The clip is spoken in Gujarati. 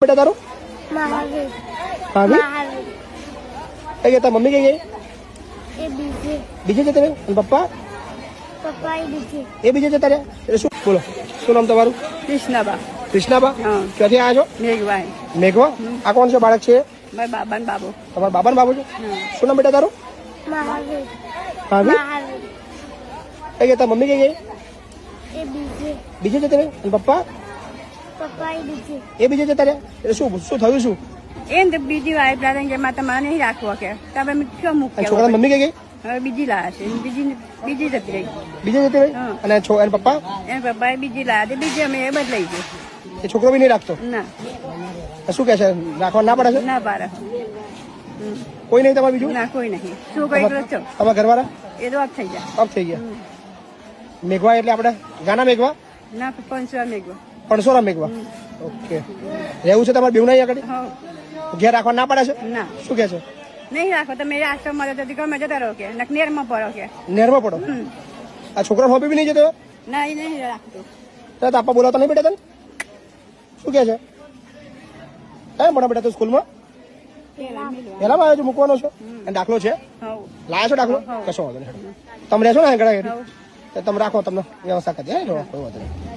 બેટા તારું મહાવીર ભાભી મહાવીર કઈ ગયા તાર મમ્મી કઈ ગઈ એ બીજે બીજે જતા રહ્યા અને પપ્પા પપ્પા એ બીજે એ બીજે જતા રહ્યા એટલે શું બોલો શું નામ તમારું કૃષ્ણબા કૃષ્ણાબા હા. ક્યાંથી આવ્યા છો મેઘભાઈ મેઘવા આ કોણ છે બાળક છે મારા બાબા ને બાબો તમારા બાબા ને બાબુ છે શું નામ બેટા તારું મહાવીર ભાભી મહાવીર કઈ ગયા તાર મમ્મી કઈ ગઈ એ બીજે બીજે જતા રહ્યા અને પપ્પા પપ્પા એ બીજે એ બીજે જતા રહ્યા એટલે શું શું થયું શું એમ તો બીજી વાર પ્રાર્થના કે માં તમારે નહીં રાખવા કે તમે ક્યાં અને મૂક્યા છોકરાની મમ્મી કઈ ગઈ હવે બીજી લાયા છે બીજી જતી રહી બીજે જતી રહી હા. અને અને પપ્પા એમ પપ્પાએ બીજી લાયા તે બીજી અમે એ બદલાઈ ગઈ એ છોકરો બી નહીં રાખતો ના શું કે છે રાખવા ના પડે છે ના પાડે કોઈ નહીં તમારે બીજું ના કોઈ નહીં શું કોઈ એકલો જ છો તમારા ઘરવાળા એ તો આપ થઈ જાય ઓફ થઈ ગયા મેઘવા એટલે આપણે ગાના મેઘવા ના પંચવા મેઘવા પણસોરા મેઘવા ઓકે રહેવું છે તમારે બેવું નહીં આગળ હો ઘેર રાખવા ના પડે છે ના શું કે છે નહીં રાખો તમે આશ્રમ માં જતી ગમે જતા રહો કે નેરમાં પડો કે નહેરમાં પડો આ છોકરા હોબી બી નહીં જતો ના એ નહીં રાખતું તો આપા બોલાવતા નહીં બેટા તને શું કે છે હે મોટા બેટા તો સ્કૂલમાં પેલા આવ્યો છો મૂકવાનો છો અને દાખલો છે હવ લાયા છો દાખલો કશો વાંધો નહીં તમે રહેશો ને આગળ તમે રાખો તમને વ્યવસ્થા કરી દે કોઈ વાંધો નહીં